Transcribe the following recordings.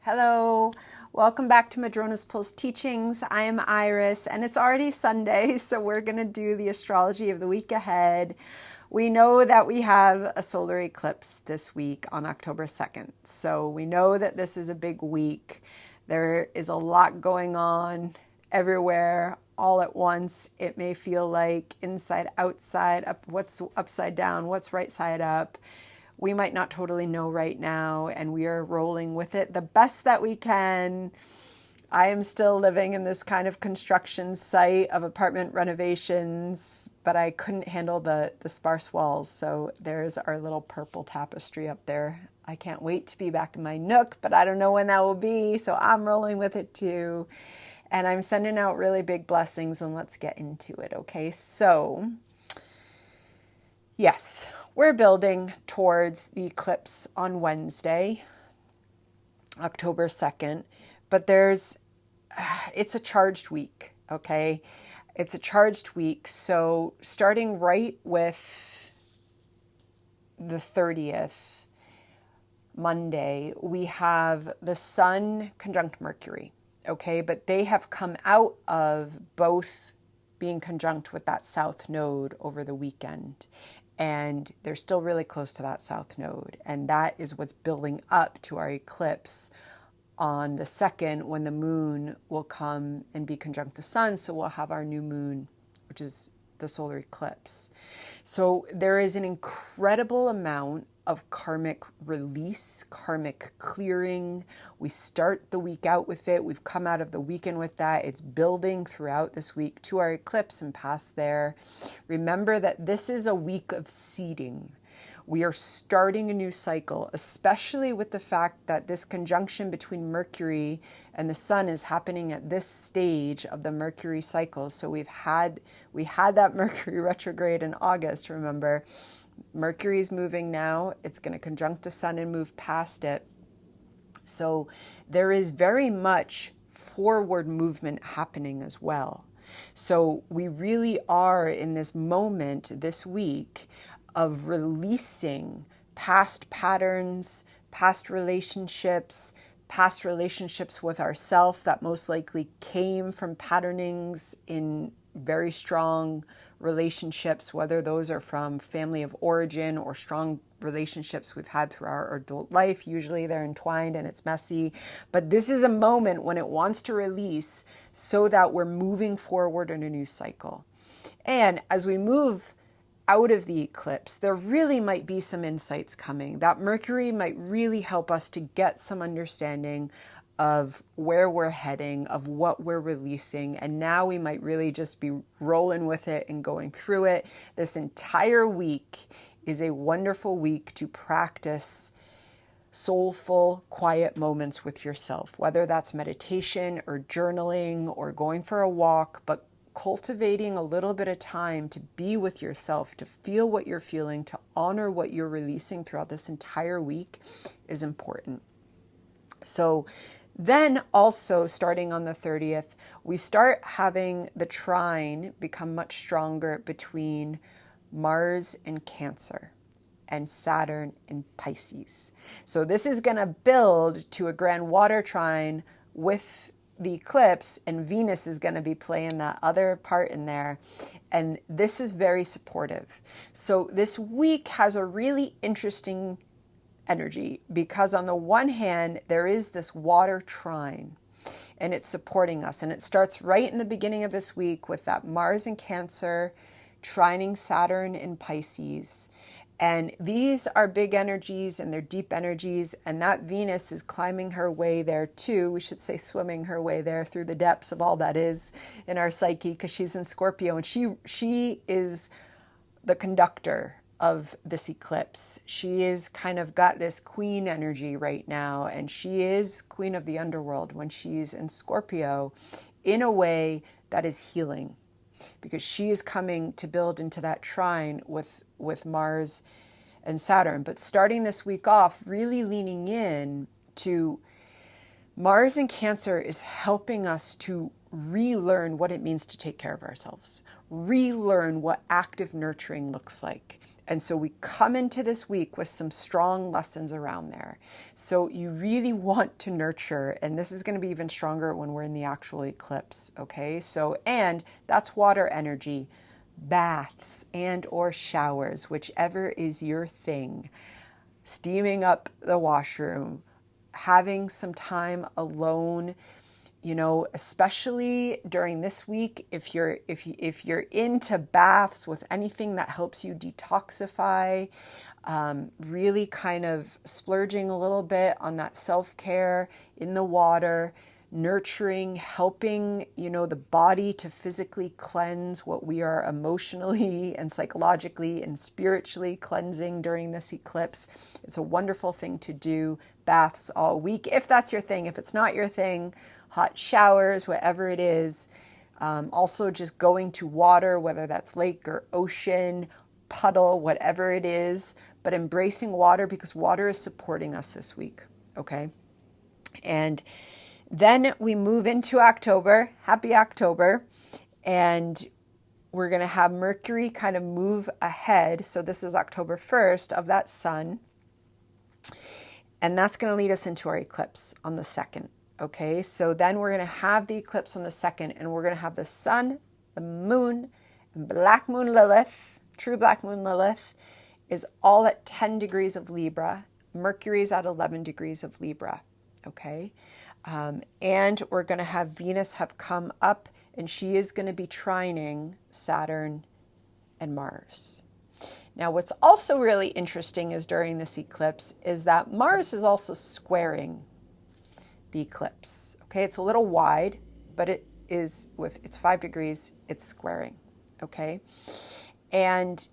Hello, welcome back to Madrona's Pulse Teachings. I am Iris, and it's already Sunday, so we're going to do the astrology of the week ahead. We know that we have a solar eclipse this week on October 2nd, so we know that this is a big week. There is a lot going on everywhere all at once. It may feel like inside, outside, up, what's upside down, what's right side up. We might not totally know right now, and we are rolling with it the best that we can. I am still living in this kind of construction site of apartment renovations, but I couldn't handle the sparse walls, so there's our little purple tapestry up there. I can't wait to be back in my nook, but I don't know when that will be, so I'm rolling with it too. And I'm sending out really big blessings, and let's get into it, okay? So, yes, we're building towards the eclipse on Wednesday, October 2nd, but it's a charged week, okay? It's a charged week, so starting right with the 30th, Monday, we have the Sun conjunct Mercury, okay? But they have come out of both being conjunct with that south node over the weekend. And they're still really close to that south node. And that is what's building up to our eclipse on the 2nd, when the moon will come and be conjunct the sun. So we'll have our new moon, which is the solar eclipse. So there is an incredible amount of karmic release, karmic clearing. We start the week out with it. We've come out of the weekend with that. It's building throughout this week to our eclipse and past there. Remember that this is a week of seeding. We are starting a new cycle, especially with the fact that this conjunction between Mercury and the Sun is happening at this stage of the Mercury cycle. So we had that Mercury retrograde in August, remember. Mercury is moving now. It's going to conjunct the Sun and move past it. So there is very much forward movement happening as well. So we really are in this moment this week of releasing past patterns, past relationships with ourself that most likely came from patternings in very strong relationships, whether those are from family of origin or strong relationships we've had through our adult life. Usually they're entwined and it's messy, but this is a moment when it wants to release so that we're moving forward in a new cycle. And as we move out of the eclipse, there really might be some insights coming. That Mercury might really help us to get some understanding of where we're heading, of what we're releasing, and now we might really just be rolling with it and going through it. This entire week is a wonderful week to practice soulful, quiet moments with yourself, whether that's meditation or journaling or going for a walk, but cultivating a little bit of time to be with yourself, to feel what you're feeling, to honor what you're releasing throughout this entire week is important. So then also starting on the 30th, we start having the trine become much stronger between Mars and Cancer and Saturn and Pisces. So this is going to build to a grand water trine with the eclipse, and Venus is going to be playing that other part in there. And this is very supportive. So this week has a really interesting energy because on the one hand, there is this water trine and it's supporting us. And it starts right in the beginning of this week with that Mars in Cancer, trining Saturn in Pisces. And these are big energies and they're deep energies. And that Venus is climbing her way there too. We should say swimming her way there through the depths of all that is in our psyche, because she's in Scorpio and she is the conductor of this eclipse. She is kind of got this queen energy right now, and she is queen of the underworld when she's in Scorpio in a way that is healing, because she is coming to build into that trine with Mars and Saturn. But starting this week off, really leaning in to Mars in Cancer is helping us to relearn what it means to take care of ourselves, relearn what active nurturing looks like. And so we come into this week with some strong lessons around there. So you really want to nurture, and this is going to be even stronger when we're in the actual eclipse, okay? So, and that's water energy, baths and or showers, whichever is your thing. Steaming up the washroom, having some time alone, you know, especially during this week, if you're into baths with anything that helps you detoxify, really kind of splurging a little bit on that self-care in the water, nurturing, helping, you know, the body to physically cleanse what we are emotionally and psychologically and spiritually cleansing during this eclipse. It's a wonderful thing to do. Baths all week, if that's your thing. If it's not your thing, hot showers, whatever it is. Also just going to water, whether that's lake or ocean, puddle, whatever it is, but embracing water because water is supporting us this week, okay? And then we move into October, happy October, and we're going to have Mercury kind of move ahead. So this is October 1st of that sun, and that's going to lead us into our eclipse on the 2nd. Okay, so then we're going to have the eclipse on the 2nd, and we're going to have the sun, the moon, and black moon Lilith, true black moon Lilith, is all at 10 degrees of Libra. Mercury is at 11 degrees of Libra. Okay, and we're going to have Venus have come up, and she is going to be trining Saturn and Mars. Now, what's also really interesting is during this eclipse is that Mars is also squaring the eclipse. Okay, it's a little wide, but it is it's 5 degrees, it's squaring. Okay, and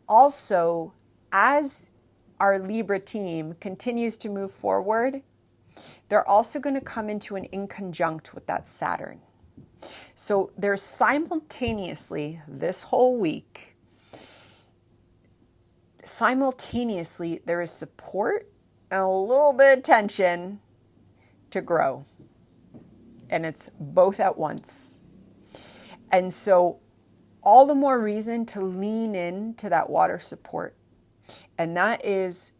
also as our Libra team continues to move forward, they're also going to come into an inconjunct with that Saturn. So there's simultaneously this whole week, there is support and a little bit of tension to grow. And it's both at once. And so all the more reason to lean into that water support. And that is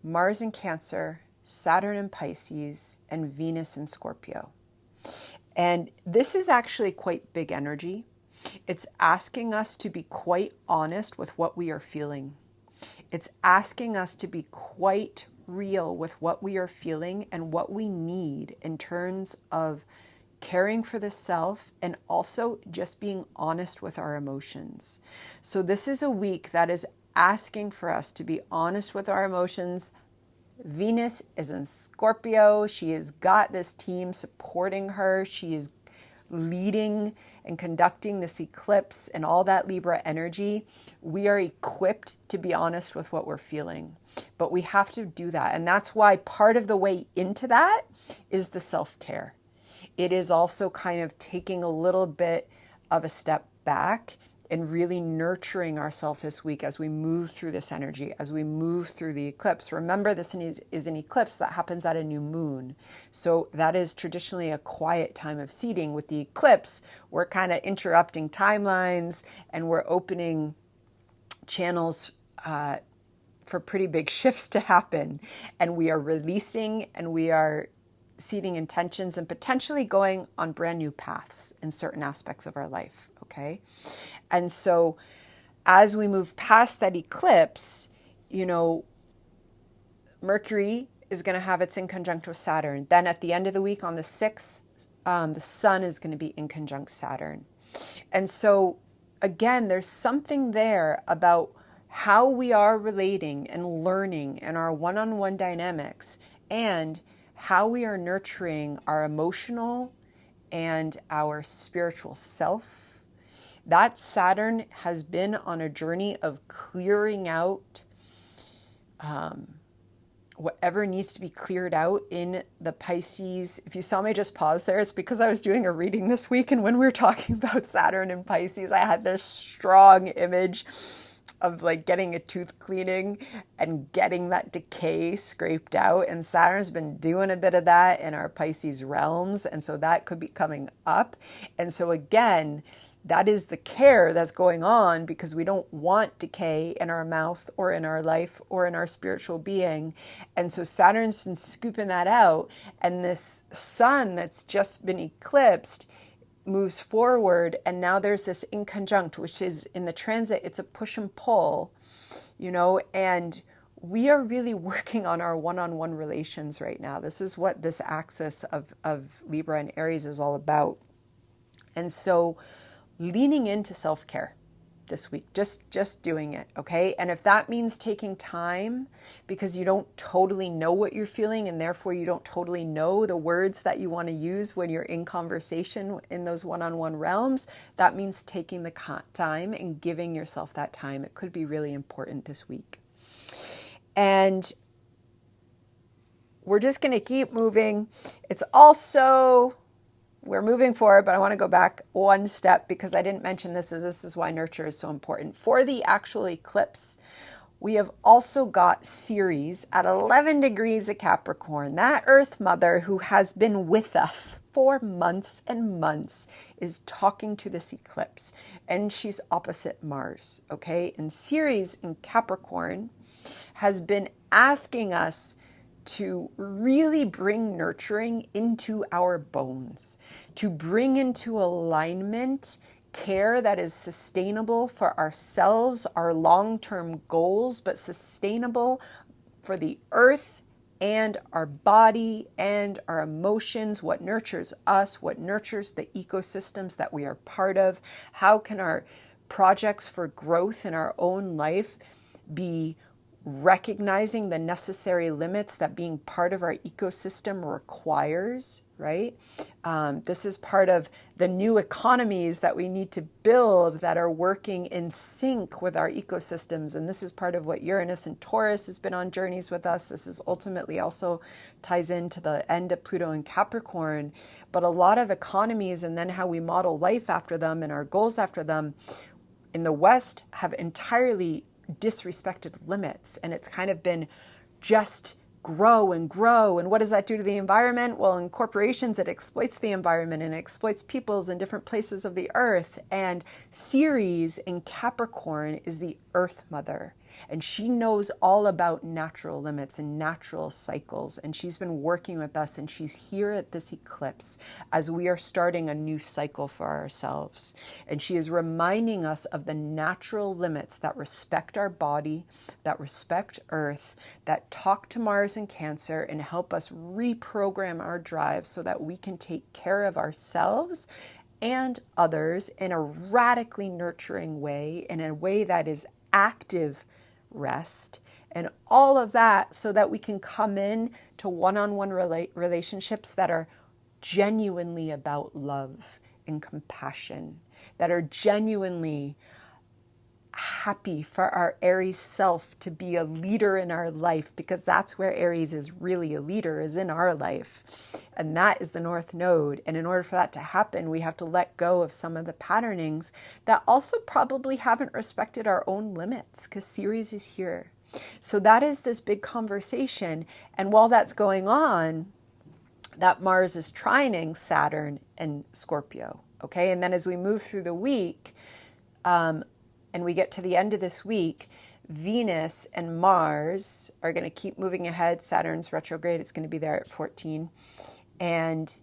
Mars in Cancer, Saturn in Pisces, and Venus in Scorpio. And this is actually quite big energy. It's asking us to be quite honest with what we are feeling. It's asking us to be quite real with what we are feeling and what we need in terms of caring for the self and also just being honest with our emotions. So this is a week that is asking for us to be honest with our emotions. Venus is in Scorpio. She has got this team supporting her. She is leading and conducting this eclipse and all that Libra energy. We are equipped to be honest with what we're feeling, but we have to do that. And that's why part of the way into that is the self-care. It is also kind of taking a little bit of a step back and really nurturing ourselves this week as we move through this energy, as we move through the eclipse. Remember, this is an eclipse that happens at a new moon. So that is traditionally a quiet time of seeding. With the eclipse, we're kind of interrupting timelines and we're opening channels for pretty big shifts to happen. And we are releasing and we are seeding intentions and potentially going on brand new paths in certain aspects of our life, okay? And so as we move past that eclipse, you know, Mercury is going to have its inconjunct with Saturn. Then at the end of the week on the 6th, the Sun is going to be inconjunct Saturn. And so again, there's something there about how we are relating and learning in our one-on-one dynamics and how we are nurturing our emotional and our spiritual self. That Saturn has been on a journey of clearing out whatever needs to be cleared out in the Pisces. If you saw me just pause there, it's because I was doing a reading this week, and when we were talking about Saturn and Pisces, I had this strong image of like getting a tooth cleaning and getting that decay scraped out. And Saturn's been doing a bit of that in our Pisces realms. And so that could be coming up. And so again, that is the care that's going on because we don't want decay in our mouth or in our life or in our spiritual being. And so Saturn's been scooping that out. And this sun that's just been eclipsed moves forward, and now there's this inconjunct, which is in the transit, it's a push and pull, you know, and we are really working on our one-on-one relations right now. This is what this axis of Libra and Aries is all about. And so leaning into self-care this week, just doing it, okay? And if that means taking time because you don't totally know what you're feeling and therefore you don't totally know the words that you want to use when you're in conversation in those one-on-one realms, that means taking the time and giving yourself that time. It could be really important this week. And we're just going to keep moving. It's also... we're moving forward, but I want to go back one step because I didn't mention this, as this is why nurture is so important. For the actual eclipse, we have also got Ceres at 11 degrees of Capricorn. That Earth Mother who has been with us for months and months is talking to this eclipse, and she's opposite Mars, okay? And Ceres in Capricorn has been asking us to really bring nurturing into our bones, to bring into alignment care that is sustainable for ourselves, our long-term goals, but sustainable for the earth and our body and our emotions, what nurtures us, what nurtures the ecosystems that we are part of. How can our projects for growth in our own life be recognizing the necessary limits that being part of our ecosystem requires, right? This is part of the new economies that we need to build that are working in sync with our ecosystems. And this is part of what Uranus and Taurus has been on journeys with us. This is ultimately also ties into the end of Pluto and Capricorn. But a lot of economies and then how we model life after them and our goals after them in the West have entirely disrespected limits, and it's kind of been just grow and grow. And what does that do to the environment? Well, in corporations, it exploits the environment and it exploits peoples in different places of the earth. And Ceres in Capricorn is the Earth Mother, and she knows all about natural limits and natural cycles. And she's been working with us, and she's here at this eclipse as we are starting a new cycle for ourselves. And she is reminding us of the natural limits that respect our body, that respect Earth, that talk to Mars and Cancer and help us reprogram our drive so that we can take care of ourselves and others in a radically nurturing way, in a way that is active rest, and all of that so that we can come in to one-on-one relationships that are genuinely about love and compassion, that are genuinely happy for our Aries self to be a leader in our life, because that's where Aries is really a leader, is in our life. And that is the North Node. And in order for that to happen, we have to let go of some of the patternings that also probably haven't respected our own limits, because Ceres is here. So that is this big conversation. And while that's going on, that Mars is trining Saturn and Scorpio. Okay. And then as we move through the week, and we get to the end of this week, Venus and Mars are going to keep moving ahead. Saturn's retrograde, it's going to be there at 14. And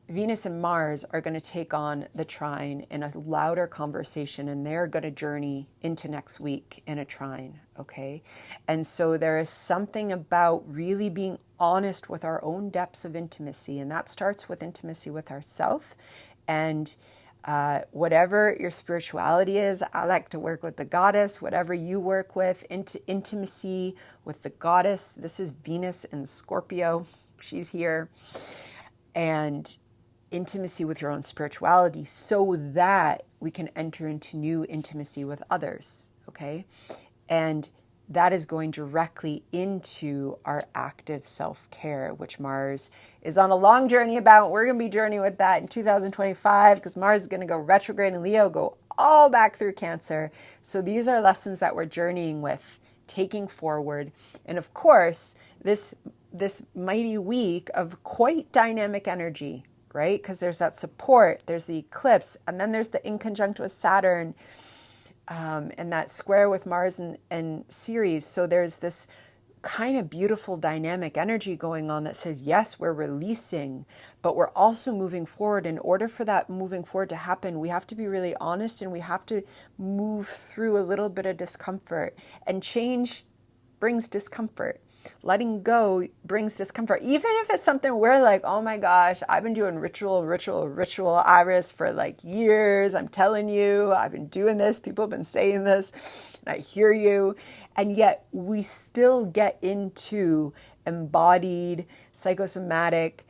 Venus and Mars are going to take on the trine in a louder conversation, and they're going to journey into next week in a trine, okay? And so there is something about really being honest with our own depths of intimacy, and that starts with intimacy with ourselves. And whatever your spirituality is, I like to work with the goddess, whatever you work with, intimacy with the goddess. This is Venus in Scorpio. She's here. And intimacy with your own spirituality so that we can enter into new intimacy with others, okay? And that is going directly into our active self-care, which Mars is on a long journey about. We're going to be journeying with that in 2025 because Mars is going to go retrograde in Leo, go all back through Cancer. So these are lessons that we're journeying with, taking forward. And of course, this mighty week of quite dynamic energy, right? Because there's that support, there's the eclipse, and then there's the in conjunct with Saturn, and that square with Mars and Ceres. So there's this kind of beautiful dynamic energy going on that says, yes, we're releasing, but we're also moving forward. In order for that moving forward to happen, we have to be really honest, and we have to move through a little bit of discomfort. And change brings discomfort. Letting go brings discomfort. Even if it's something we're like, oh my gosh, I've been doing ritual, Iris for like years. I'm telling you, I've been doing this. People have been saying this, and I hear you. And yet we still get into embodied, psychosomatic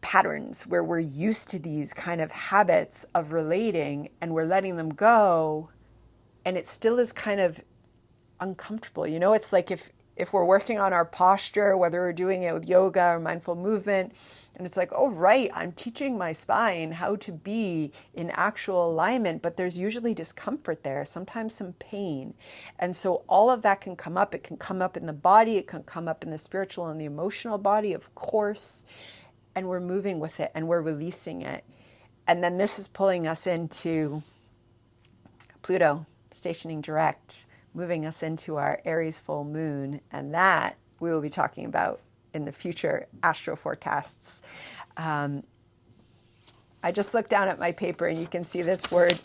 patterns where we're used to these kind of habits of relating, and we're letting them go. And it still is kind of uncomfortable. You know, it's like if we're working on our posture, whether we're doing it with yoga or mindful movement, and it's like, oh, right, I'm teaching my spine how to be in actual alignment, but there's usually discomfort there, sometimes some pain. And so all of that can come up. It can come up in the body. It can come up in the spiritual and the emotional body, of course. And we're moving with it, and we're releasing it. And then this is pulling us into Pluto, stationing direct, moving us into our Aries full moon, and that we will be talking about in the future astro forecasts. I just looked down at my paper, and you can see this word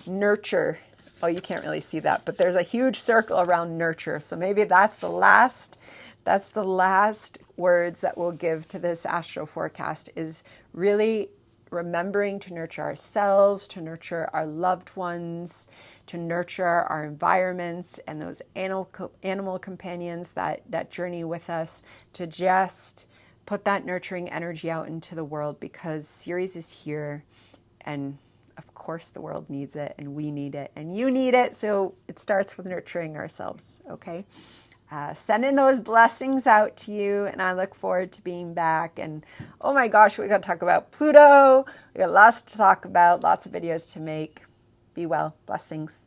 nurture. Oh, you can't really see that, but there's a huge circle around nurture. So maybe that's the last words that we'll give to this astro forecast, is really remembering to nurture ourselves, to nurture our loved ones, to nurture our environments and those animal companions that journey with us, to just put that nurturing energy out into the world, because Ceres is here, and of course the world needs it, and we need it, and you need it. So it starts with nurturing ourselves, okay? Sending those blessings out to you, and I look forward to being back. And oh my gosh, we got to talk about Pluto. We got lots to talk about, lots of videos to make. Be well. Blessings.